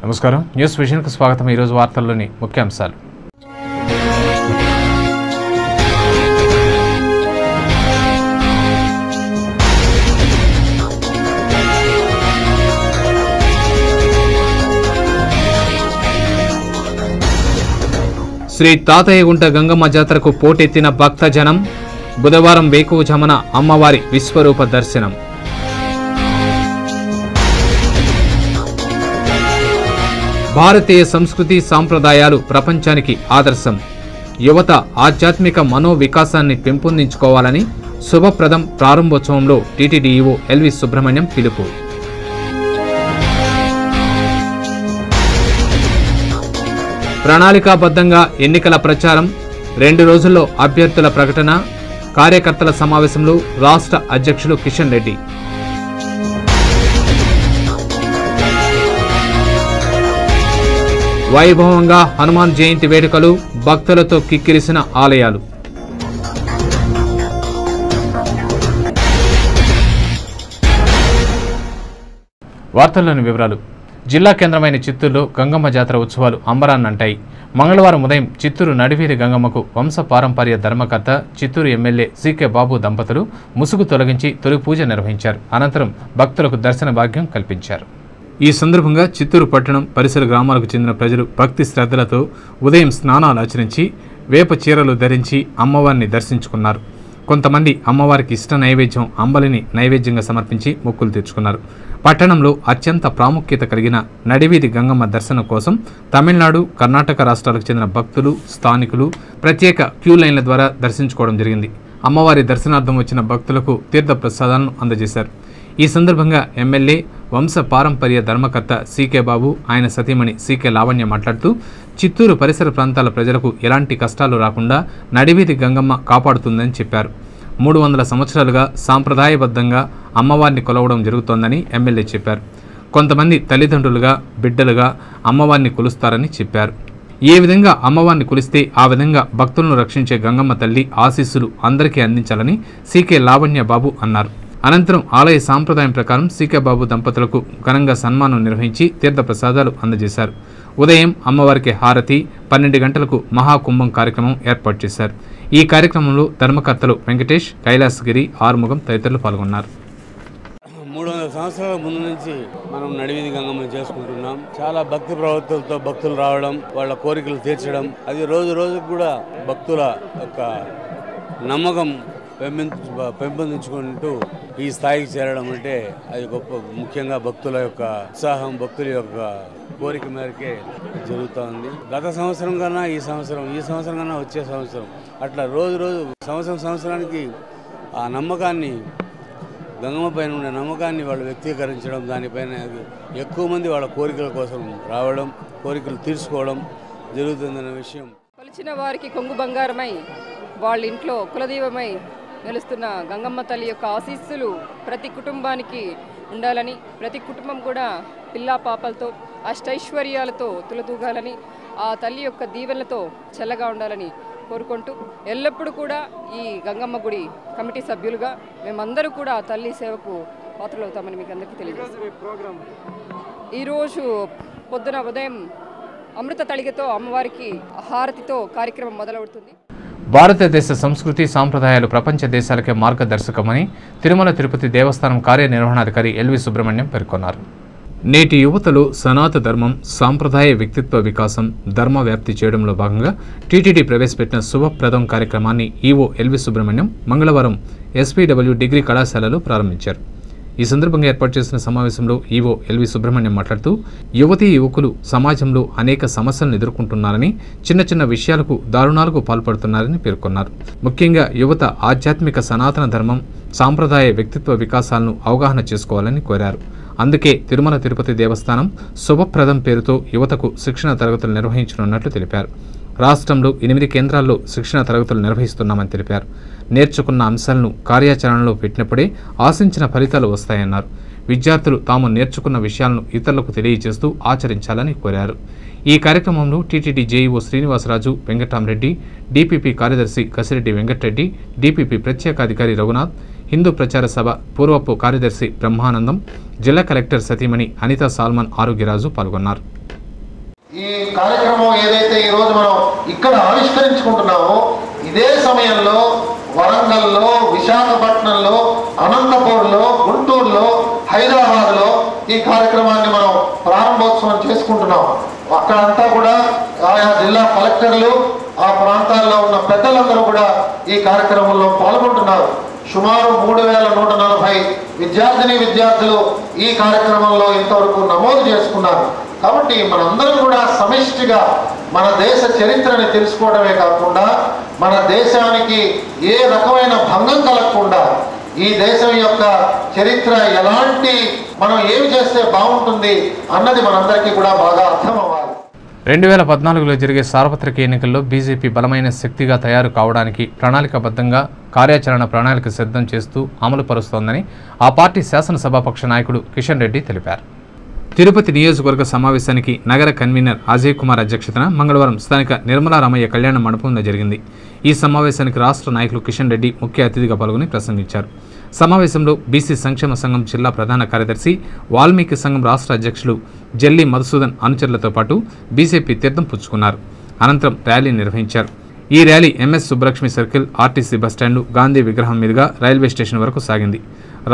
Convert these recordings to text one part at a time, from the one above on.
నమస్కారం న్యూస్ విజన్కు స్వాగతం। ఈ రోజు వార్తల్లోని ముఖ్యాంశాలు। శ్రీ తాతయ్యగుంట గంగమ్మ జాతరకు పోటెత్తిన భక్తజనం। బుధవారం వేకువజామున అమ్మవారి విశ్వరూప దర్శనం। భారతీయ సంస్కృతి సాంప్రదాయాలు ప్రపంచానికి ఆదర్శం। యువత ఆధ్యాత్మిక మనోవికాసాన్ని పెంపొందించుకోవాలని శుభప్రదం ప్రారంభోత్సవంలో టీటీడీ ఈవో ఎల్వి సుబ్రహ్మణ్యం పిలుపు। ప్రణాళికాబద్ధంగా ఎన్నికల ప్రచారం, 2 రోజుల్లో అభ్యర్థుల ప్రకటన। కార్యకర్తల సమావేశంలో రాష్ట్ర అధ్యక్షులు కిషన్ రెడ్డి। వైభవంగా హనుమాన్ జయంతి వేడుకలు, భక్తులతో కిక్కిరిసిన ఆలయాలు। వార్తల్లోని వివరాలు। జిల్లా కేంద్రమైన చిత్తూరులో గంగమ్మ జాతర ఉత్సవాలు అంబరాన్నంటాయి। మంగళవారం ఉదయం చిత్తూరు నడివీరి గంగమ్మకు వంశపారంపర్య ధర్మకర్త చిత్తూరు ఎమ్మెల్యే సీకే బాబు దంపతులు ముసుగు తొలగించి తొలి పూజ నిర్వహించారు। అనంతరం భక్తులకు దర్శన భాగ్యం కల్పించారు। ఈ సందర్భంగా చిత్తూరు పట్టణం పరిసర గ్రామాలకు చెందిన ప్రజలు భక్తి శ్రద్ధలతో ఉదయం స్నానాలు ఆచరించి వేప చీరలు ధరించి అమ్మవారిని దర్శించుకున్నారు। కొంతమంది అమ్మవారికి ఇష్ట నైవేద్యం అంబలిని నైవేద్యంగా సమర్పించి మొక్కులు తీర్చుకున్నారు। పట్టణంలో అత్యంత ప్రాముఖ్యత కలిగిన నడివీధి గంగమ్మ దర్శనం కోసం తమిళనాడు, కర్ణాటక రాష్ట్రాలకు చెందిన భక్తులు, స్థానికులు ప్రత్యేక క్యూ లైన్ల ద్వారా దర్శించుకోవడం జరిగింది। అమ్మవారి దర్శనార్థం వచ్చిన భక్తులకు తీర్థ ప్రసాదాలను అందజేశారు। ఈ సందర్భంగా ఎమ్మెల్యే వంశ పారంపర్య ధర్మకర్త సీకే బాబు, ఆయన సతీమణి సీకే లావణ్య మాట్లాడుతూ చిత్తూరు పరిసర ప్రాంతాల ప్రజలకు ఎలాంటి కష్టాలు రాకుండా నడివీధి గంగమ్మ కాపాడుతుందని చెప్పారు। 300 సంవత్సరాలుగా సాంప్రదాయబద్ధంగా అమ్మవారిని కొలవడం జరుగుతోందని ఎమ్మెల్యే చెప్పారు। కొంతమంది తల్లిదండ్రులుగా, బిడ్డలుగా అమ్మవారిని కొలుస్తారని చెప్పారు। ఏ విధంగా అమ్మవారిని కొలిస్తే ఆ విధంగా భక్తులను రక్షించే గంగమ్మ తల్లి ఆశీస్సులు అందరికీ అందించాలని సీకే లావణ్య బాబు అన్నారు। అనంతరం ఆలయ సాంప్రదాయం ప్రకారం సీకే బాబు దంపతులకు ఘనంగా సన్మానం నిర్వహించి తీర్థప్రసాదాలు అందజేశారు। ఉదయం అమ్మవారికి హారతి, 12 గంటలకు మహాకుంభం కార్యక్రమం ఏర్పాటు చేశారు। ఈ కార్యక్రమంలో ధర్మకర్తలు వెంకటేష్, కైలాసగిరి, ఆరుముఖం తదితరులు పాల్గొన్నారు। 300 సంవత్సరాల ముందు నుంచి మనం నడివీధి గంగమ్మని చేసుకుంటున్నాం। చాలా భక్తి ప్రవృత్తులతో భక్తులు రావడం, వాళ్ళ కోరికలు తీర్చడం, అది రోజు రోజుకు కూడా భక్తుల యొక్క నమ్మకం పెంపొందించుకుంటూ ఈ స్థాయికి చేరడం అంటే అది గొప్ప, ముఖ్యంగా భక్తుల యొక్క ఉత్సాహం, భక్తుల యొక్క కోరిక మేరకే జరుగుతూ ఉంది। గత సంవత్సరం కన్నా ఈ సంవత్సరం కన్నా వచ్చే సంవత్సరం అట్లా రోజు సంవత్సరానికి ఆ నమ్మకాన్ని, గంగమ్మ పైన ఉండే నమ్మకాన్ని వాళ్ళు వ్యక్తీకరించడం, దానిపైన ఎక్కువ మంది వాళ్ళ కోరికల కోసం రావడం, కోరికలు తీర్చుకోవడం జరుగుతుందన్న విషయం కొలిచిన వారికి కొంగు బంగారమై వాళ్ళ ఇంట్లో కులదైవమై నిలుస్తున్న గంగమ్మ తల్లి యొక్క ఆశీస్సులు ప్రతి కుటుంబానికి ఉండాలని, ప్రతి కుటుంబం కూడా పిల్లా పాపలతో అష్టైశ్వర్యాలతో తులతూగాలని, ఆ తల్లి యొక్క దీవెనలతో చల్లగా ఉండాలని కోరుకుంటూ ఎల్లప్పుడూ కూడా ఈ గంగమ్మ గుడి కమిటీ సభ్యులుగా మేమందరూ కూడా తల్లి సేవకు పాత్రలవుతామని మీకు అందరికీ తెలియజేస్తాం। ఈరోజు పొద్దున ఉదయం అమృత తళికతో అమ్మవారికి హారతితో కార్యక్రమం మొదలవుతుంది। భారతదేశ సంస్కృతి సాంప్రదాయాలు ప్రపంచ దేశాలకే మార్గదర్శకమని తిరుమల తిరుపతి దేవస్థానం కార్యనిర్వహణాధికారి ఎల్వి సుబ్రహ్మణ్యం పేర్కొన్నారు। నేటి యువతలో సనాతన ధర్మం, సాంప్రదాయ వ్యక్తిత్వ వికాసం, ధర్మ వ్యాప్తి చేయడంలో భాగంగా టీటీడీ ప్రవేశపెట్టిన శుభప్రదం కార్యక్రమాన్ని ఈవో ఎల్వి సుబ్రహ్మణ్యం మంగళవారం ఎస్పీడబ్ల్యూ డిగ్రీ కళాశాలలో ప్రారంభించారు। ఈ సందర్భంగా ఏర్పాటు చేసిన సమావేశంలో ఈవో ఎల్వి సుబ్రహ్మణ్యం మాట్లాడుతూ యువతీ యువకులు సమాజంలో అనేక సమస్యలను ఎదుర్కొంటున్నారని, చిన్న విషయాలకు దారుణాలకు పాల్పడుతున్నారని పేర్కొన్నారు। ముఖ్యంగా యువత ఆధ్యాత్మిక సనాతన ధర్మం, సాంప్రదాయ వ్యక్తిత్వ వికాసాలను అవగాహన చేసుకోవాలని కోరారు। అందుకే తిరుమల తిరుపతి దేవస్థానం శుభప్రదం పేరుతో యువతకు శిక్షణ తరగతులు నిర్వహించనున్నట్లు తెలిపారు। రాష్ట్రంలో 8 కేంద్రాల్లో శిక్షణ తరగతులు నిర్వహిస్తున్నామని తెలిపారు। నేర్చుకున్న అంశాలను కార్యాచరణలో పెట్టినప్పుడే ఆశించిన ఫలితాలు వస్తాయన్నారు। విద్యార్థులు తాము నేర్చుకున్న విషయాలను ఇతరులకు తెలియజేస్తూ ఆచరించాలని కోరారు। ఈ కార్యక్రమంలో TTD JEO Srinivasaraju, Venkataramareddy, DPP కార్యదర్శి కసిరెడ్డి వెంకటరెడ్డి, డీపీపీ ప్రత్యేకాధికారి రఘునాథ్, హిందూ ప్రచార సభ పూర్వపు కార్యదర్శి బ్రహ్మానందం, జిల్లా కలెక్టర్ సతీమణి అనితా సాల్మన్ ఆరోగ్యరాజు పాల్గొన్నారు. ఈ కార్యక్రమం ఏదైతే ఈరోజు మనం ఇక్కడ ఆవిష్కరించుకుంటున్నామో ఇదే సమయంలో వరంగల్లో, విశాఖపట్నంలో, అనంతపూర్లో, గుంటూరులో, హైదరాబాద్లో ఈ కార్యక్రమాన్ని మనం ప్రారంభోత్సవం చేసుకుంటున్నాం. అక్కడంతా కూడా ఆయా జిల్లా కలెక్టర్లు, ఆ ప్రాంతాల్లో ఉన్న పెద్దలందరూ కూడా ఈ కార్యక్రమంలో పాల్గొంటున్నారు. సుమారు 3140 విద్యార్థులు ఈ కార్యక్రమంలో ఇంతవరకు నమోదు చేసుకున్నారు. కాబట్టి మనందరం కూడా సమిష్టిగా మన దేశ చరిత్రని తెలుసుకోవడమే కాకుండా మన దేశానికి ఏ రకమైన భంగం కలగకుండా ఈ దేశం యొక్క చరిత్ర ఎలాంటి మనం ఏమి చేస్తే బాగుంటుంది అన్నది మనందరికీ కూడా బాగా అర్థం అవ్వాలి. 2014లో జరిగే సార్వత్రిక ఎన్నికల్లో బీజేపీ బలమైన శక్తిగా తయారు కావడానికి ప్రణాళికాబద్ధంగా కార్యాచరణ ప్రణాళిక సిద్ధం చేస్తూ అమలు పరుస్తోందని ఆ పార్టీ శాసనసభాపక్ష నాయకుడు కిషన్ రెడ్డి తెలిపారు. తిరుపతి నియోజకవర్గ సమావేశానికి నగర కన్వీనర్ అజయ్ కుమార్ అధ్యక్షతన మంగళవారం స్థానిక నిర్మలారామయ్య కళ్యాణ మండపంలో జరిగింది. ఈ సమావేశానికి రాష్ట్ర నాయకులు కిషన్ రెడ్డి ముఖ్య అతిథిగా పాల్గొని ప్రసంగించారు. సమావేశంలో బీసీ సంక్షేమ సంఘం జిల్లా ప్రధాన కార్యదర్శి, వాల్మీకి సంఘం రాష్ట్ర అధ్యక్షులు జల్లి మధుసూదన్ అనుచరులతో పాటు బీజేపీ తీర్థం పుచ్చుకున్నారు. అనంతరం ర్యాలీ నిర్వహించారు. ఈ rally MS Subbalakshmi circle, RTC bus stand, Gandhi విగ్రహం మీదుగా రైల్వే స్టేషన్ వరకు సాగింది.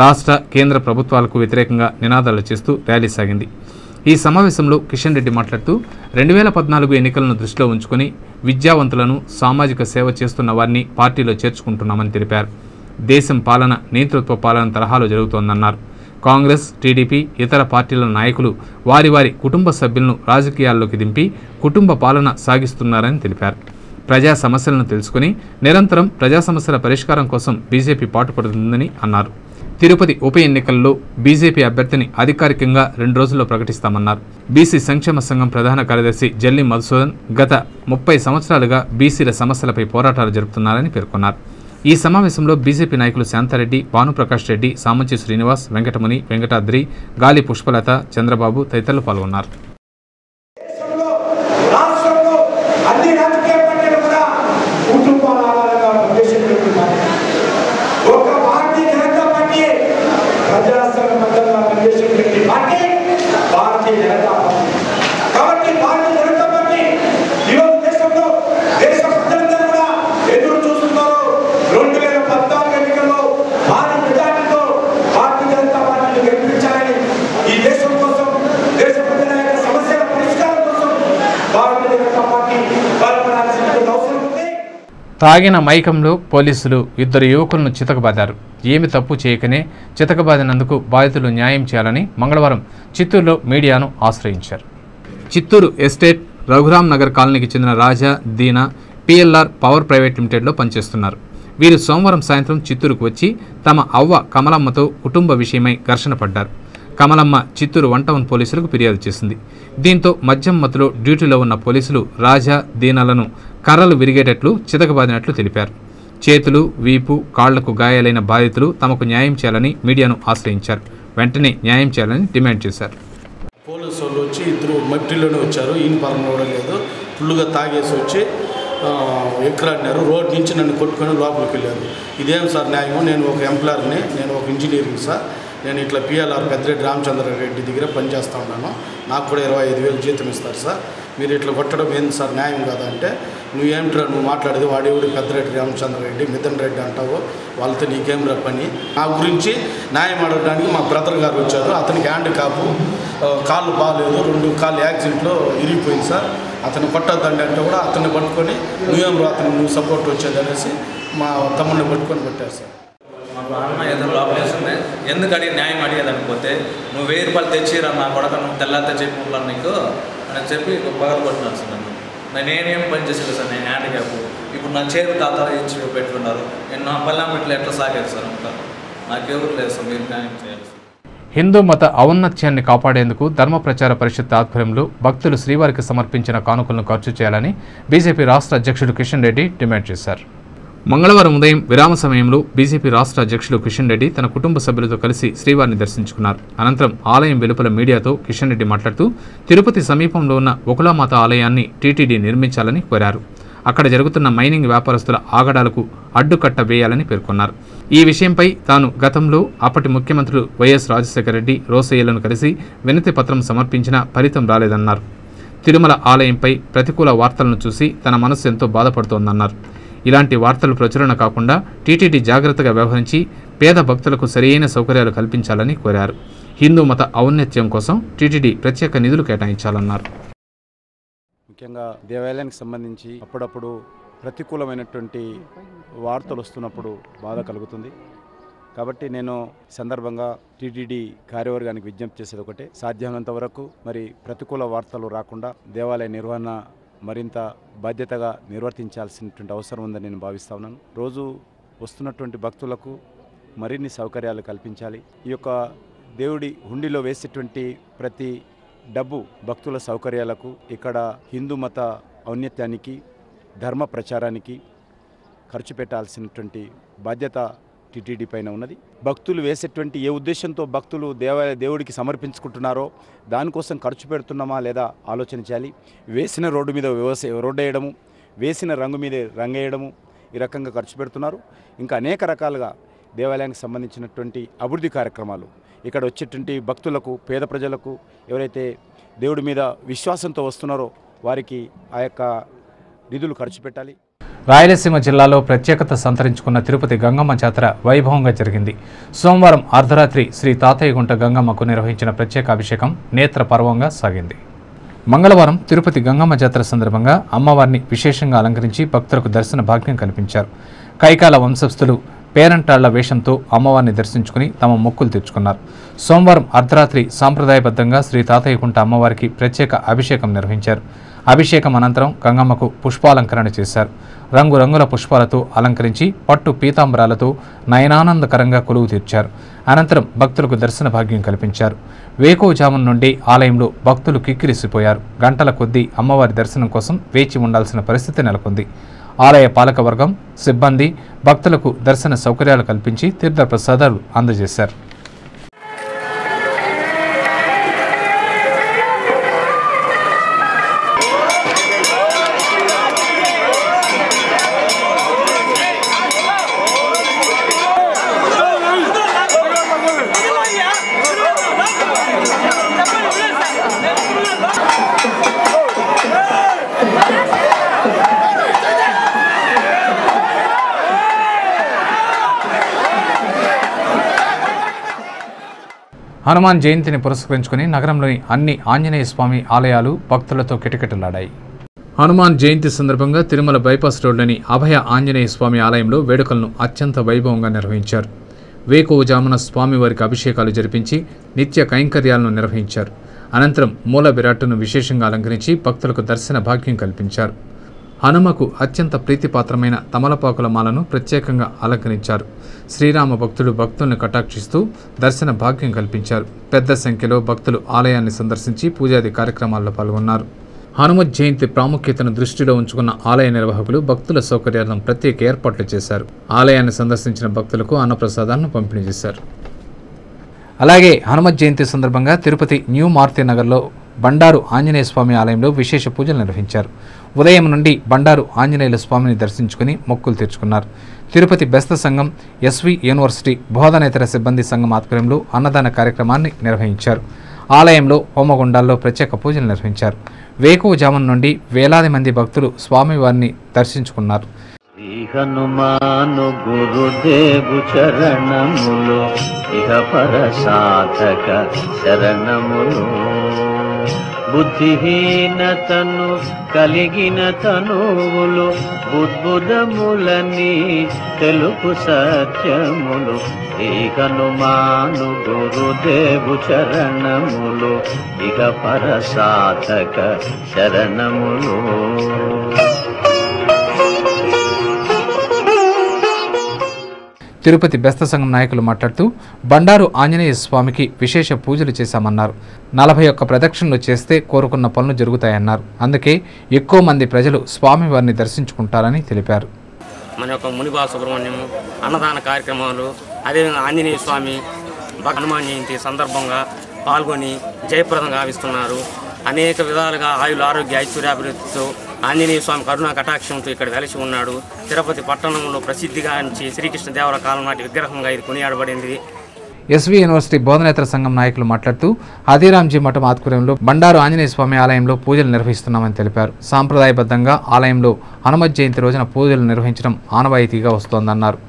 రాష్ట్ర, కేంద్ర ప్రభుత్వాలకు వ్యతిరేకంగా నినాదాలు చేస్తూ ర్యాలీ సాగింది. ఈ సమావేశంలో కిషన్ రెడ్డి మాట్లాడుతూ 2014 ఎన్నికలను దృష్టిలో ఉంచుకుని విద్యావంతులను, సామాజిక సేవ చేస్తున్న వారిని పార్టీలో చేర్చుకుంటున్నామని తెలిపారు. దేశం పాలన నియంతృత్వ పాలన తరహాలో జరుగుతోందన్నారు. కాంగ్రెస్, టీడీపీ, ఇతర పార్టీల నాయకులు వారి వారి కుటుంబ సభ్యులను రాజకీయాల్లోకి దింపి కుటుంబ పాలన సాగిస్తున్నారని తెలిపారు. ప్రజా సమస్యలను తెలుసుకుని నిరంతరం ప్రజా సమస్యల పరిష్కారం కోసం బీజేపీ పాటుపడుతుందని అన్నారు. తిరుపతి ఉప ఎన్నికల్లో బీజేపీ అభ్యర్థిని అధికారికంగా 2 రోజుల్లో ప్రకటిస్తామన్నారు. బీసీ సంక్షేమ సంఘం ప్రధాన కార్యదర్శి జల్లి మధుసూదన్ గత 30 సంవత్సరాలుగా బీసీల సమస్యలపై పోరాటాలు జరుపుతున్నారని పేర్కొన్నారు. ఈ సమావేశంలో బీజేపీ నాయకులు శాంతారెడ్డి, భానుప్రకాష్ రెడ్డి, సామంచి శ్రీనివాస్, వెంకటముని, వెంకటాద్రి, గాలి పుష్పలత, చంద్రబాబు తదితరులు పాల్గొన్నారు. తాగిన మైకంలో పోలీసులు 2 యువకులను చితకబాదారు. ఏమి తప్పు చేయకనే చితకబాదినందుకు బాధితులు న్యాయం చేయాలని మంగళవారం చిత్తూరులో మీడియాను ఆశ్రయించారు. చిత్తూరు ఎస్టేట్ రఘురామ్ నగర్ కాలనీకి చెందిన రాజా, దీనా పిఎల్ఆర్ పవర్ ప్రైవేట్ లిమిటెడ్లో పనిచేస్తున్నారు. వీరు సోమవారం సాయంత్రం చిత్తూరుకు వచ్చి తమ అవ్వ కమలమ్మతో కుటుంబ విషయమై ఘర్షణ పడ్డారు. కమలమ్మ చిత్తూరు 1 టౌన్ పోలీసులకు ఫిర్యాదు చేసింది. దీంతో మద్యం మత్తులో డ్యూటీలో ఉన్న పోలీసులు రాజా, దీనాలను కర్రలు విరిగేటట్లు చితకబాదినట్లు తెలిపారు. చేతులు, వీపు, కాళ్లకు గాయాలైన బాధితులు తమకు న్యాయం చేయాలని మీడియాను ఆశ్రయించారు. వెంటనే న్యాయం చేయాలని డిమాండ్ చేశారు. పోలీసు వాళ్ళు వచ్చి 2 మట్టిలోనే వచ్చారు. ఈయన పరం కూడా లేదు, ఫుల్లుగా తాగేసి వచ్చి ఎక్కడాడినారు. రోడ్ నుంచి నన్ను కొట్టుకొని లోపలికి వెళ్ళారు. ఇదేం సార్ న్యాయము? నేను ఒక ఎంప్లాయర్ని, నేను ఒక ఇంజనీరింగ్ సార్. నేను ఇట్లా పిఎల్ఆర్ పెద్దిరెడ్డి రామచంద్రారెడ్డి దగ్గర పనిచేస్తూ ఉన్నాను. నాకు కూడా 25,000 జీతం ఇస్తారు సార్. మీరు ఇట్లా కొట్టడం ఏంది సార్, న్యాయం కాదా అంటే, నువ్వేమిట్రా నువ్వు మాట్లాడేది, వాడేవుడు పెద్దిరెడ్డి రామచంద్రారెడ్డి, మిథున్ రెడ్డి అంటావు, వాళ్ళతో నీకేమిరా పని? నా గురించి న్యాయం అడగడానికి మా బ్రదర్ గారు వచ్చారు. అతనికి హ్యాండ్ కాపు, కాళ్ళు బాగాలేదు, 2 కాళ్ళు యాక్సిడెంట్లో ఇరిగిపోయింది సార్. అతను కొట్టద్దండి అంటే కూడా అతన్ని పట్టుకొని నువ్వేం అతను నువ్వు సపోర్ట్ వచ్చేది అనేసి మా తమ్ముడిని పట్టుకొని పెట్టారు సార్. మాకు అన్న ఏదో లోపలేస్తుంది, ఎందుకు అడిగి న్యాయం అడిగేదనిపోతే నువ్వు 1000 రూపాయలు తెచ్చిరా నా కొడక, నువ్వు తెల్లారితే చెప్పుకుంటాను నీకు అని చెప్పి పగలు కొట్టినాను సార్. నేనేం పని చేసేది సార్, నేను హ్యాండిక్యాప్. ఇప్పుడు నా చేతి తాతాలు ఇచ్చి పెట్టుకున్నారు. నేను నా పల్లెమిట్లు ఎట్లా సాగారు సార్? అంతా నాకెవరు లేదు సార్, మీరు న్యాయం చేయాలి సార్. హిందూ మత ఔన్నత్యాన్ని కాపాడేందుకు ధర్మ ప్రచార పరిషత్ ఆధ్వర్యంలో భక్తులు శ్రీవారికి సమర్పించిన కానుకలను ఖర్చు చేయాలని బీజేపీ రాష్ట్ర అధ్యక్షుడు కిషన్ రెడ్డి డిమాండ్ చేశారు. మంగళవారం ఉదయం విరామ సమయంలో బీజేపీ రాష్ట్ర అధ్యక్షుడు కిషన్ రెడ్డి తన కుటుంబ సభ్యులతో కలిసి శ్రీవారిని దర్శించుకున్నారు. అనంతరం ఆలయం వెలుపల మీడియాతో కిషన్ రెడ్డి మాట్లాడుతూ తిరుపతి సమీపంలో ఉన్న ఒకలామాత ఆలయాన్ని టీటీడీ నిర్మించాలని కోరారు. అక్కడ జరుగుతున్న మైనింగ్ వ్యాపారస్తుల ఆగడాలకు అడ్డుకట్ట వేయాలని పేర్కొన్నారు. ఈ విషయంపై తాను గతంలో అప్పటి ముఖ్యమంత్రులు వైఎస్ రాజశేఖర రెడ్డి, రోసయ్యలను కలిసి వినతి పత్రం సమర్పించినా ఫలితం రాలేదన్నారు. తిరుమల ఆలయంపై ప్రతికూల వార్తలను చూసి తన మనస్సు ఎంతో బాధపడుతోందన్నారు. ఇలాంటి వార్తలు ప్రచురణ కాకుండా టీటీడీ జాగ్రత్తగా వ్యవహరించి పేద భక్తులకు సరియైన సౌకర్యాలు కల్పించాలని కోరారు. హిందూ మత ఔన్నత్యం కోసం టీటీడీ ప్రత్యేక నిధులు కేటాయించాలన్నారు. ముఖ్యంగా దేవాలయానికి సంబంధించి అప్పుడప్పుడు ప్రతికూలమైనటువంటి వార్తలు వస్తున్నప్పుడు బాధ కలుగుతుంది. కాబట్టి నేను సందర్భంగా టీటీడీ కార్యవర్గానికి విజ్ఞప్తి చేసేది ఒకటే, సాధ్యమైనంత వరకు మరి ప్రతికూల వార్తలు రాకుండా దేవాలయ నిర్వహణ మరింత బాధ్యతగా నిర్వర్తించాల్సినటువంటి అవసరం ఉందని నేను భావిస్తా ఉన్నాను. రోజు వస్తున్నటువంటి భక్తులకు మరిన్ని సౌకర్యాలు కల్పించాలి. ఈ యొక్క దేవుడి హుండీలో వేసేటువంటి ప్రతి డబ్బు భక్తుల సౌకర్యాలకు, ఇక్కడ హిందూ మత ఔన్నత్యానికి, ధర్మ ప్రచారానికి ఖర్చు పెట్టాల్సినటువంటి బాధ్యత టీటీడీ పైన ఉన్నది. భక్తులు వేసేటువంటి ఏ ఉద్దేశంతో భక్తులు దేవుడికి సమర్పించుకుంటున్నారో దానికోసం ఖర్చు పెడుతున్నామా లేదా ఆలోచన చేయాలి. వేసిన రోడ్డు మీద రోడ్డు వేయడము, వేసిన రంగు మీద రంగేయడము, ఈ రకంగా ఖర్చు పెడుతున్నారు. ఇంకా అనేక రకాలుగా దేవాలయానికి సంబంధించినటువంటి అభివృద్ధి కార్యక్రమాలు ఇక్కడ వచ్చేటువంటి భక్తులకు, పేద ప్రజలకు, ఎవరైతే దేవుడి మీద విశ్వాసంతో వస్తున్నారో వారికి ఆ యొక్క నిధులు ఖర్చు పెట్టాలి. రాయలసీమ జిల్లాలో ప్రత్యేకత సంతరించుకున్న తిరుపతి గంగమ్మ జాతర వైభవంగా జరిగింది. సోమవారం అర్ధరాత్రి శ్రీ తాతయ్యగుంట గంగమ్మకు నిర్వహించిన ప్రత్యేక అభిషేకం నేత్ర పర్వంగా సాగింది. మంగళవారం తిరుపతి గంగమ్మ జాతర సందర్భంగా అమ్మవారిని విశేషంగా అలంకరించి భక్తులకు దర్శన భాగ్యం కల్పించారు. కైకాల వంశస్థులు పేరంటాళ్ల వేషంతో అమ్మవారిని దర్శించుకుని తమ మొక్కులు తీర్చుకున్నారు. సోమవారం అర్ధరాత్రి సాంప్రదాయబద్ధంగా శ్రీ తాతయ్యగుంట అమ్మవారికి ప్రత్యేక అభిషేకం నిర్వహించారు. అభిషేకం అనంతరం గంగమ్మకు పుష్పాలంకరణ చేశారు. రంగురంగుల పుష్పాలతో అలంకరించి పట్టు పీతాంబరాలతో నయనానందకరంగా కొలువు తీర్చారు. అనంతరం భక్తులకు దర్శన భాగ్యం కల్పించారు. వేకువజామున నుండి ఆలయంలో భక్తులు కిక్కిరిసిపోయారు. గంటల కొద్దీ అమ్మవారి దర్శనం కోసం వేచి ఉండాల్సిన పరిస్థితి నెలకొంది. ఆలయ పాలకవర్గం, సిబ్బంది భక్తులకు దర్శన సౌకర్యాలు కల్పించి తీర్థ ప్రసాదాలు అందజేశారు. హనుమాన్ జయంతిని పురస్కరించుకుని నగరంలోని అన్ని ఆంజనేయ స్వామి ఆలయాలు భక్తులతో కిటకిటలాడాయి. హనుమాన్ జయంతి సందర్భంగా తిరుమల బైపాస్ రోడ్లోని అభయ ఆంజనేయ స్వామి ఆలయంలో వేడుకలను అత్యంత వైభవంగా నిర్వహించారు. వేకువజామున స్వామివారికి అభిషేకాలు జరిపించి నిత్య కైంకర్యాలను నిర్వహించారు. అనంతరం మూల విరాట్టును విశేషంగా అలంకరించి భక్తులకు దర్శన భాగ్యం కల్పించారు. హనుమకు అత్యంత ప్రీతిపాత్రమైన తమలపాకుల మాలను ప్రత్యేకంగా అలంకరించారు. శ్రీరామ భక్తుల్ని కటాక్షిస్తూ దర్శన భాగ్యం కల్పించారు. పెద్ద సంఖ్యలో భక్తులు ఆలయాన్ని సందర్శించి పూజాది కార్యక్రమాల్లో పాల్గొన్నారు. హనుమత్ జయంతి ప్రాముఖ్యతను దృష్టిలో ఉంచుకున్న ఆలయ నిర్వాహకులు భక్తుల సౌకర్యార్థం ప్రత్యేక ఏర్పాట్లు చేశారు. ఆలయాన్ని సందర్శించిన భక్తులకు అన్నప్రసాదాలను పంపిణీ చేశారు. అలాగే హనుమత్ జయంతి సందర్భంగా తిరుపతి న్యూ మారుతి నగర్లో బండారు ఆంజనేయ స్వామి ఆలయంలో విశేష పూజలు నిర్వహించారు. ఉదయం నుండి బండారు ఆంజనేయుల స్వామిని దర్శించుకుని మొక్కులు తీర్చుకున్నారు. తిరుపతి బెస్త సంఘం, ఎస్వి యూనివర్సిటీ బోధనేతర సిబ్బంది సంఘం ఆధ్వర్యంలో అన్నదాన కార్యక్రమాన్ని నిర్వహించారు. ఆలయంలో హోమగుండాల్లో ప్రత్యేక పూజలు నిర్వహించారు. వేకువజామున నుండి వేలాది మంది భక్తులు స్వామివారిని దర్శించుకున్నారు. హనుమాను గురుదేవు చరణములు ఇహ పర సాధక శరణములు బుద్ధిహీనతను కలిగిన తనువులు బుద్బుదములని తెలుపు సత్యములు ఈ హనుమాను గురుదేవు చరణములు ఇహ పర సాధక శరణములు. తిరుపతి బెస్త సంఘం నాయకులు మాట్లాడుతూ బండారు ఆంజనేయ స్వామికి విశేష పూజలు చేశామన్నారు. 41 ప్రదక్షిణలు చేస్తే కోరుకున్న పనులు జరుగుతాయన్నారు. అందుకే ఎక్కువ మంది ప్రజలు స్వామివారిని దర్శించుకుంటారని తెలిపారు. మన యొక్క మునిబా సుబ్రహ్మణ్యం అన్నదాన కార్యక్రమాలు, అదేవిధంగా ఆంజనేయ స్వామి హనుమాన్ జయంతి సందర్భంగా పాల్గొని జయప్రదంగా గావిస్తున్నారు. అనేక విధాలుగా ఆయుల ఆరోగ్య ఐశ్వర్యాభివృద్ధితో ఆంజనేయ స్వామి కరుణా కటాక్షంతో ఇక్కడ వెలసి ఉన్నాడు. తిరుపతి పట్టణంలో ప్రసిద్ధిగాంచి శ్రీకృష్ణదేవర కాలం నాటి విగ్రహంగా ఇది కొనియాడబడింది. ఎస్వి యూనివర్సిటీ బోధనేతర సంఘం నాయకులు మాట్లాడుతూ ఆదిరాంజీ మఠం ఆధ్వర్యంలో బండారు ఆంజనేయ స్వామి ఆలయంలో పూజలు నిర్వహిస్తున్నామని తెలిపారు. సాంప్రదాయబద్ధంగా ఆలయంలో హనుమత్ జయంతి రోజున పూజలు నిర్వహించడం ఆనవాయితీగా వస్తోందన్నారు.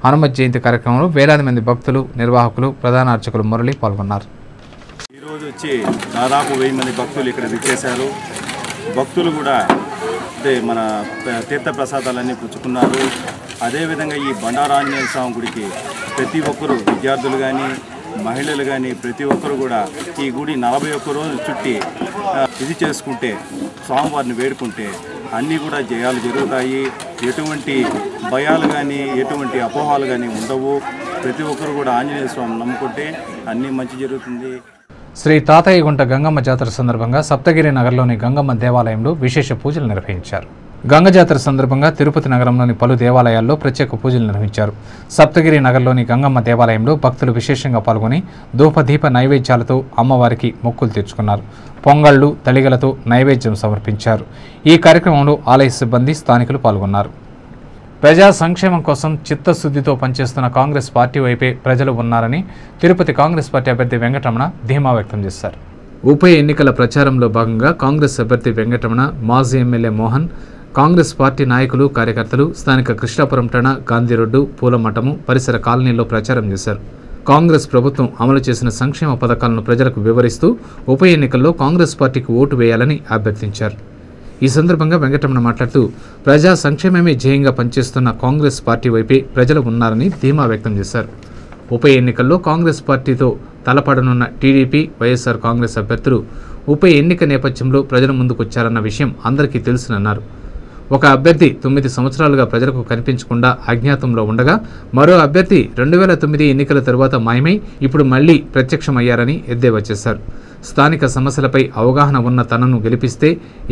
హనుమత్ జయంతి కార్యక్రమంలో వేలాది మంది భక్తులు, నిర్వాహకులు, ప్రధాన అర్చకులు మురళి పాల్గొన్నారు. ఈరోజు వచ్చి దాదాపు 1000 మంది భక్తులు ఇక్కడ విచ్చేశారు. భక్తులు కూడా అంటే మన తీర్థ ప్రసాదాలన్నీ పుచ్చుకున్నారు. అదేవిధంగా ఈ బండారు ఆంజనేయ స్వామి గుడికి ప్రతి ఒక్కరు, విద్యార్థులు కానీ మహిళలు కానీ ప్రతి ఒక్కరు కూడా ఈ గుడి 41 రోజులు చుట్టి ఇది చేసుకుంటే, స్వామివారిని వేడుకుంటే అన్నీ కూడా జయాలు జరుగుతాయి. ఎటువంటి భయాలు కానీ ఎటువంటి అపోహాలు కానీ ఉండవు. ప్రతి ఒక్కరు కూడా ఆంజనేయ స్వామిని నమ్ముకుంటే అన్నీ మంచి జరుగుతుంది. శ్రీ తాతయ్యగుంట గంగమ్మ జాతర సందర్భంగా సప్తగిరి నగర్లోని గంగమ్మ దేవాలయంలో విశేష పూజలు నిర్వహించారు. గంగ జాతర సందర్భంగా తిరుపతి నగరంలోని పలు దేవాలయాల్లో ప్రత్యేక పూజలు నిర్వహించారు. సప్తగిరి నగర్లోని గంగమ్మ దేవాలయంలో భక్తులు విశేషంగా పాల్గొని ధూపదీప నైవేద్యాలతో అమ్మవారికి మొక్కులు తీర్చుకున్నారు. పొంగళ్లు, తళిగలతో నైవేద్యం సమర్పించారు. ఈ కార్యక్రమంలో ఆలయ సిబ్బంది, స్థానికులు పాల్గొన్నారు. ప్రజా సంక్షేమం కోసం చిత్తశుద్ధితో పనిచేస్తున్న కాంగ్రెస్ పార్టీ వైపే ప్రజలు ఉన్నారని తిరుపతి కాంగ్రెస్ పార్టీ అభ్యర్థి వెంకటరమణ ధీమా వ్యక్తం చేశారు. ఉప ఎన్నికల ప్రచారంలో భాగంగా కాంగ్రెస్ అభ్యర్థి వెంకటరమణ, మాజీ ఎమ్మెల్యే మోహన్, కాంగ్రెస్ పార్టీ నాయకులు, కార్యకర్తలు స్థానిక కృష్ణాపురం టణ, గాంధీ రోడ్డు, పూలమఠము, పరిసర కాలనీల్లో ప్రచారం చేశారు. కాంగ్రెస్ ప్రభుత్వం అమలు చేసిన సంక్షేమ పథకాలను ప్రజలకు వివరిస్తూ ఉప ఎన్నికల్లో కాంగ్రెస్ పార్టీకి ఓటు వేయాలని అభ్యర్థించారు. ఈ సందర్భంగా వెంకటరమణ మాట్లాడుతూ ప్రజా సంక్షేమమే ధ్యేయంగా పనిచేస్తున్న కాంగ్రెస్ పార్టీ వైపే ప్రజలు ఉన్నారని ధీమా వ్యక్తం చేశారు. ఉప ఎన్నికల్లో కాంగ్రెస్ పార్టీతో తలపడనున్న టీడీపీ, వైఎస్ఆర్ కాంగ్రెస్ అభ్యర్థులు ఉప ఎన్నిక నేపథ్యంలో ప్రజల ముందుకొచ్చారన్న విషయం అందరికీ తెలుసునన్నారు. ఒక అభ్యర్థి 9 సంవత్సరాలుగా ప్రజలకు కనిపించకుండా అజ్ఞాతంలో ఉండగా మరో అభ్యర్థి 2009 ఎన్నికల తరువాత మాయమై ఇప్పుడు మళ్లీ ప్రత్యక్షమయ్యారని ఎద్దేవా చేశారు. స్థానిక సమస్యలపై అవగాహన ఉన్న తనను గెలిపిస్తే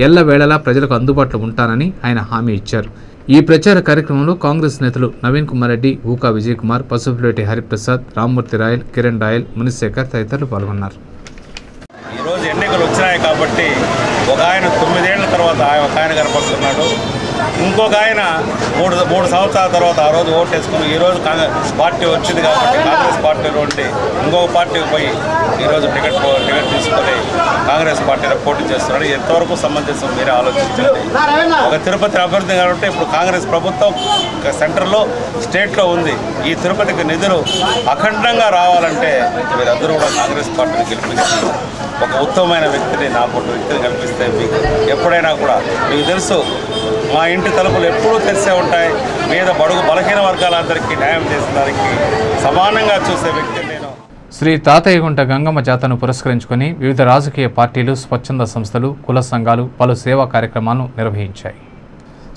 ఎల్లవేళలా ప్రజలకు అందుబాటులో ఉంటానని ఆయన హామీ ఇచ్చారు. ఈ ప్రచార కార్యక్రమంలో కాంగ్రెస్ నేతలు నవీన్ కుమార్ రెడ్డి, ఊకా విజయ్ కుమార్, పసుపులేటి హరిప్రసాద్, రామ్మూర్తి రాయల్, కిరణ్ రాయల్, మునిశేఖర్ తదితరులు పాల్గొన్నారు. ఈరోజు ఎన్నికలు వచ్చినాయి కాబట్టి ఒక ఆయన 9 ఏళ్ల తర్వాత ఒక ఆయన కనపడుతున్నాడు. ఇంకొక ఆయన మూడు సంవత్సరాల తర్వాత ఆ రోజు ఓటు వేసుకుని ఈరోజు కాంగ్రెస్ పార్టీ వచ్చింది కాబట్టి కాంగ్రెస్ పార్టీ నుండి ఇంకొక పార్టీకి పోయి ఈరోజు టికెట్ తీసుకొని కాంగ్రెస్ పార్టీలో పోటీ చేస్తున్నాడు. ఎంతవరకు సమంజసం మీరే ఆలోచించండి. ఒక తిరుపతి అభ్యర్థి కాబట్టి ఇప్పుడు కాంగ్రెస్ ప్రభుత్వం సెంటర్లో, స్టేట్లో ఉంది. ఈ తిరుపతికి నిధులు అఖండంగా రావాలంటే మీరందరూ కూడా కాంగ్రెస్ పార్టీని గెలిపించి ఒక ఉత్తమమైన వ్యక్తిని, నాకు వ్యక్తిని కల్పిస్తే మీకు ఎప్పుడైనా కూడా మీకు తెలుసు, మా ఇంటి తలుపులు ఎప్పుడూ తెరిసే ఉంటాయి. మీద బడుగు బలహీన వర్గాలందరికీ న్యాయం చేసేదానికి సమానంగా చూసే వ్యక్తి నేను. శ్రీ తాతయ్యగుంట గంగమ్మ జాతరను పురస్కరించుకొని వివిధ రాజకీయ పార్టీలు, స్వచ్ఛంద సంస్థలు, కుల సంఘాలు పలు సేవా కార్యక్రమాలను నిర్వహించాయి.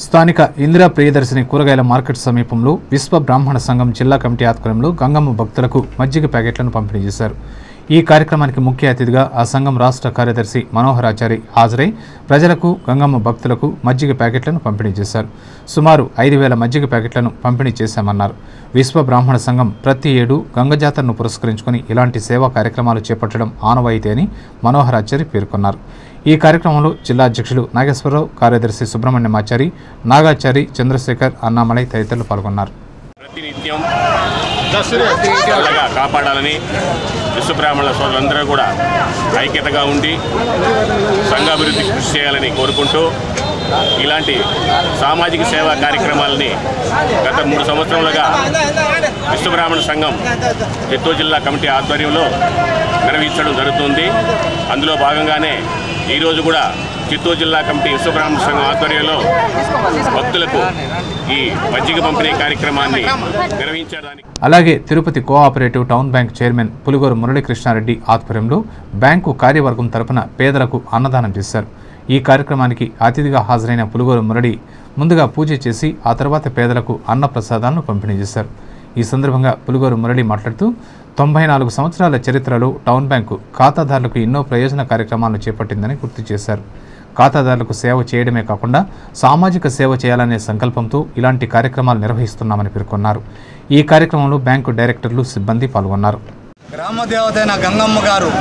స్థానిక ఇందిరా ప్రియదర్శిని కూరగాయల మార్కెట్ సమీపంలో విశ్వ బ్రాహ్మణ సంఘం జిల్లా కమిటీ ఆధ్వర్యంలో గంగమ్మ భక్తులకు మజ్జిగ ప్యాకెట్లను పంపిణీ చేశారు. ఈ కార్యక్రమానికి ముఖ్య అతిథిగా ఆ సంఘం రాష్ట్ర కార్యదర్శి మనోహరాచారి హాజరై ప్రజలకు, గంగమ్మ భక్తులకు మజ్జిగ ప్యాకెట్లను పంపిణీ చేశారు. సుమారు 5000 మజ్జిగ ప్యాకెట్లను పంపిణీ చేశామన్నారు. విశ్వ బ్రాహ్మణ సంఘం ప్రతి ఏడు గంగ జాతరను పురస్కరించుకుని ఇలాంటి సేవా కార్యక్రమాలు చేపట్టడం ఆనవాయితీ అని మనోహరాచారి పేర్కొన్నారు. ఈ కార్యక్రమంలో జిల్లా అధ్యక్షులు నాగేశ్వరరావు, కార్యదర్శి సుబ్రహ్మణ్యమాచారి, నాగాచారి, చంద్రశేఖర్, అన్నామలై తదితరులు పాల్గొన్నారు. ప్రతినిత్యం చల్లగా కాపాడాలని విశ్వబ్రాహ్మణుల సోదరులందరూ కూడా ఐక్యతగా ఉండి సంఘాభివృద్ధికి కృషి చేయాలని కోరుకుంటూ ఇలాంటి సామాజిక సేవా కార్యక్రమాలని గత 3 సంవత్సరాలుగా విశ్వబ్రాహ్మణ సంఘం చిత్తూరు జిల్లా కమిటీ ఆధ్వర్యంలో నిర్వహించడం జరుగుతుంది. అందులో భాగంగానే ఈరోజు కూడా చిత్తూరు జిల్లా కమిటీ విశ్వబ్రాహ్మణ సంఘం ఆధ్వర్యంలో భక్తులకు ఈ మజ్జిగ పంపిణీ కార్యక్రమాన్ని నిర్వహించడానికి అలాగే Tirupati cooperative town bank chairman Puligoru Muralikrishna Reddy ఆధ్వర్యంలో బ్యాంకు కార్యవర్గం తరపున పేదలకు అన్నదానం చేశారు. ఈ కార్యక్రమానికి అతిథిగా హాజరైన పులిగోరు మురళి ముందుగా పూజ చేసి ఆ తర్వాత పేదలకు అన్న ప్రసాదాలను పంపిణీ చేశారు. ఈ సందర్భంగా పులిగోరు మురళి మాట్లాడుతూ 94 సంవత్సరాల చరిత్రలో టౌన్ బ్యాంకు ఖాతాదారులకు ఎన్నో ప్రయోజన కార్యక్రమాలను చేపట్టిందని గుర్తు చేశారు. ఖాతాదారులకు సేవ చేయడమే కాకుండా సామాజిక సేవ చేయాలనే సంకల్పంతో ఇలాంటి కార్యక్రమాలు నిర్వహిస్తున్నామని పేర్కొన్నారు. ఈ కార్యక్రమంలో బ్యాంకు డైరెక్టర్లు, సిబ్బంది పాల్గొన్నారు. గ్రామ దేవతైన గంగమ్మ గారు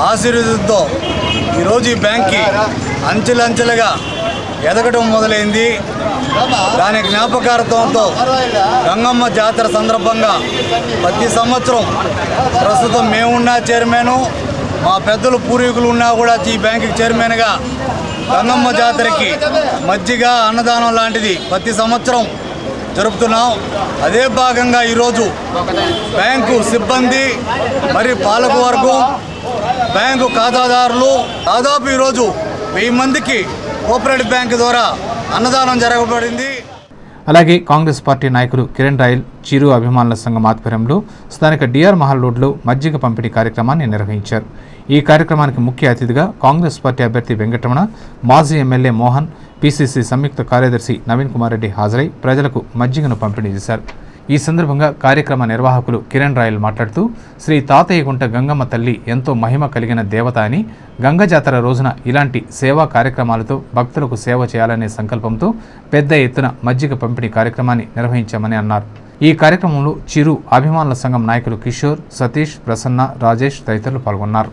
ఆశీర్వాదంతో ఈరోజు ఈ బ్యాంక్కి అంచెలంచెలుగా ఎదగడం మొదలైంది. దాని జ్ఞాపకార్థంతో గంగమ్మ జాతర సందర్భంగా ప్రతి సంవత్సరం ప్రస్తుతం మేమున్నా చైర్మను, మా పెద్దలు పూర్వీకులు ఉన్నా కూడా ఈ బ్యాంకుకి చైర్మన్గా గంగమ్మ జాతరకి మజ్జిగ అన్నదానం లాంటిది ప్రతి సంవత్సరం జరుపుతున్నాం. అదే భాగంగా ఈరోజు బ్యాంకు సిబ్బంది మరియు పాలకవర్గం, బ్యాంకు ఖాతాదారులు దాదాపు ఈరోజు 1000 మందికి కోఆపరేటివ్ బ్యాంకు ద్వారా అన్నదానం జరగబడింది. అలాగే కాంగ్రెస్ పార్టీ నాయకులు కిరణ్ రాయల్ చిరు అభిమానుల సంఘం ఆధ్వర్యంలో స్థానిక డిఆర్ మహల్ రోడ్లో మజ్జిగ పంపిణీ కార్యక్రమాన్ని నిర్వహించారు. ఈ కార్యక్రమానికి ముఖ్య అతిథిగా కాంగ్రెస్ పార్టీ అభ్యర్థి వెంకటరమణ, మాజీ ఎమ్మెల్యే మోహన్, పిసిసి సంయుక్త కార్యదర్శి నవీన్ కుమార్ రెడ్డి హాజరై ప్రజలకు మజ్జిగను పంపిణీ చేశారు. ఈ సందర్భంగా కార్యక్రమ నిర్వాహకులు కిరణ్ రాయల్ మాట్లాడుతూ శ్రీ తాతయ్యగుంట గంగమ్మ తల్లి ఎంతో మహిమ కలిగిన దేవత అని, గంగ జాతర రోజున ఇలాంటి సేవా కార్యక్రమాలతో భక్తులకు సేవ చేయాలనే సంకల్పంతో పెద్ద ఎత్తున మజ్జిగ పంపిణీ కార్యక్రమాన్ని నిర్వహించామని అన్నారు. ఈ కార్యక్రమంలో చిరు అభిమానుల సంఘం నాయకులు కిషోర్, సతీష్, ప్రసన్న, రాజేష్ తదితరులు పాల్గొన్నారు.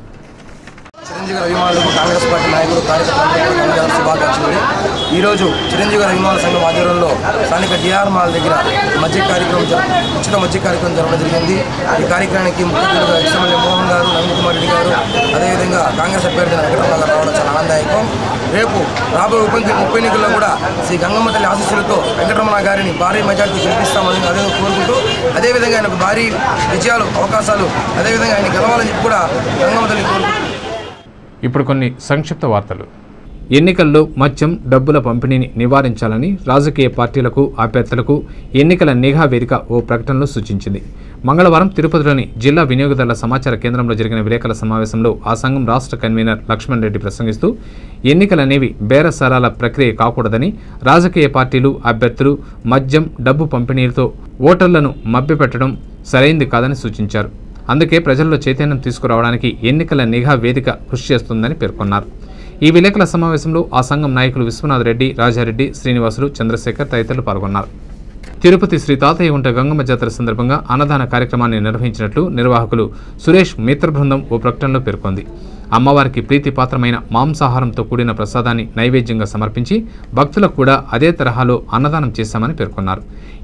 చిరంజీవి అభిమానులకు కాంగ్రెస్ పార్టీ నాయకులు కార్యకర్తలకు శుభాకాంక్షలు. ఈరోజు చిరంజీవి అభిమానుల సంఘం ఆధ్వర్యంలో స్థానిక డిఆర్ మాల్ దగ్గర ఉచిత మజ్జిగ కార్యక్రమం జరగడం జరిగింది. ఈ కార్యక్రమానికి ముఖ్య అతిథులుగా ఎమ్మెల్యే మోహన్ గారు, నవీన్ కుమార్ రెడ్డి గారు, అదేవిధంగా కాంగ్రెస్ అభ్యర్థి వెంకటరమణ గారు రావడం చాలా ఆనందదాయకం. రేపు రాబోయే ఉప ఎన్నికల్లో కూడా శ్రీ గంగమ్మ తల్లి ఆశీస్సులతో వెంకటరమణ గారిని భారీ మెజార్టీ గెలిపిస్తామని అదే కోరుకుంటూ, అదేవిధంగా ఆయనకు భారీ విజయాలు, అవకాశాలు, అదేవిధంగా ఆయన గెలవాలని చెప్పి కూడా గంగమ్మ తల్లి కోరుకుంటూ. ఇప్పుడు కొన్ని సంక్షిప్త వార్తలు. ఎన్నికల్లో మద్యం, డబ్బుల పంపిణీని నివారించాలని రాజకీయ పార్టీలకు, అభ్యర్థులకు ఎన్నికల నిఘా వేదిక ఓ ప్రకటనలో సూచించింది. మంగళవారం తిరుపతిలోని జిల్లా వినియోగదారుల సమాచార కేంద్రంలో జరిగిన విలేకరుల సమావేశంలో ఆ సంఘం రాష్ట్ర కన్వీనర్ లక్ష్మణ్ రెడ్డి ప్రసంగిస్తూ ఎన్నికలనేవి బేరసారాల ప్రక్రియ కాకూడదని, రాజకీయ పార్టీలు, అభ్యర్థులు మద్యం, డబ్బు పంపిణీలతో ఓటర్లను మభ్యపెట్టడం సరైంది కాదని సూచించారు. అందుకే ప్రజల్లో చైతన్యం తీసుకురావడానికి ఎన్నికల నిఘా వేదిక కృషి చేస్తుందని పేర్కొన్నారు. ఈ విలేకరుల సమావేశంలో ఆ సంఘం నాయకులు విశ్వనాథ్ రెడ్డి, రాజారెడ్డి, శ్రీనివాసులు, చంద్రశేఖర్ తదితరులు పాల్గొన్నారు. తిరుపతి శ్రీ తాతయ్యగుంట గంగమ్మ జాతర సందర్భంగా అన్నదాన కార్యక్రమాన్ని నిర్వహించినట్లు నిర్వాహకులు సురేష్ మిత్ర బృందం ఓ ప్రకటనలో పేర్కొంది. అమ్మవారికి ప్రీతిపాత్రమైన మాంసాహారంతో కూడిన ప్రసాదాన్ని నైవేద్యంగా సమర్పించి భక్తులకు కూడా అదే తరహాలో అన్నదానం చేశామని పేర్కొన్నారు.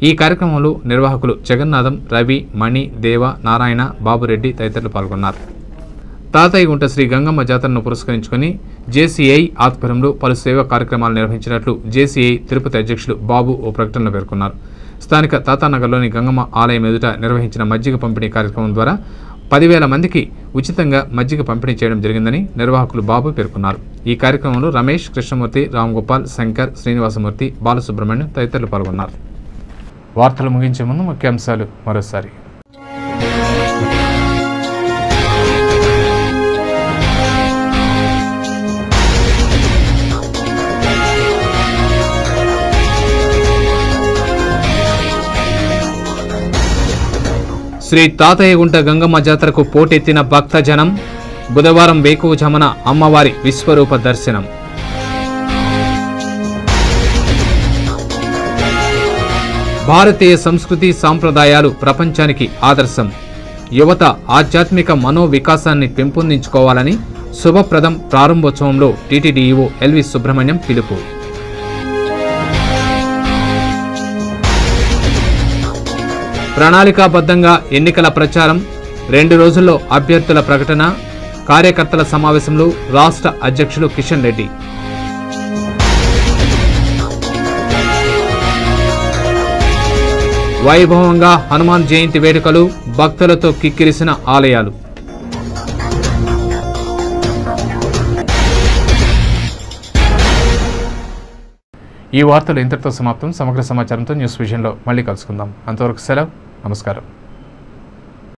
ఈ కార్యక్రమంలో నిర్వాహకులు జగన్నాథం, రవి, మణి, దేవ, నారాయణ, బాబురెడ్డి తదితరులు పాల్గొన్నారు. తాతయ్యగుంట శ్రీ గంగమ్మ జాతరను పురస్కరించుకుని జేసీఐ ఆధ్వర్యంలో పలు సేవా కార్యక్రమాలు నిర్వహించినట్లు జేసీఐ తిరుపతి అధ్యక్షులు బాబు ఓ ప్రకటనలో పేర్కొన్నారు. స్థానిక తాతానగర్లోని గంగమ్మ ఆలయం ఎదుట నిర్వహించిన మజ్జిగ పంపిణీ కార్యక్రమం ద్వారా 10,000 మందికి ఉచితంగా మజ్జిగ పంపిణీ చేయడం జరిగిందని నిర్వాహకులు బాబు పేర్కొన్నారు. ఈ కార్యక్రమంలో రమేష్, కృష్ణమూర్తి, రామ్గోపాల్, శంకర్, శ్రీనివాసమూర్తి, బాలసుబ్రహ్మణ్యం తదితరులు పాల్గొన్నారు. వార్తలు ముగించే ముందు ముఖ్యాంశాలు మరోసారి. శ్రీ తాతయ్యగుంట గంగమ్మ జాతరకు పోటెత్తిన భక్తజనం. బుధవారం వేకువజామున అమ్మవారి విశ్వరూప దర్శనం. భారతీయ సంస్కృతి సాంప్రదాయాలు ప్రపంచానికి ఆదర్శం. యువత ఆధ్యాత్మిక మనోవికాసాన్ని పెంపొందించుకోవాలని శుభప్రదం ప్రారంభోత్సవంలో టీటీడీ ఈవో ఎల్వి సుబ్రహ్మణ్యం పిలుపు. ప్రణాళికాబద్ధంగా ఎన్నికల ప్రచారం. 2 రోజుల్లో అభ్యర్థుల ప్రకటన. కార్యకర్తల సమావేశంలో రాష్ట్ర అధ్యక్షులు కిషన్ రెడ్డి. వైభవంగా హనుమాన్ జయంతి వేడుకలు. భక్తులతో కిక్కిరిసిన ఆలయాలు. ఈ వార్తలు ఇంతటితో సమాప్తం. సమగ్ర సమాచారంతో న్యూస్ విజన్లో మళ్ళీ కలుసుకుందాం. అంతవరకు సెలవు. నమస్కారం.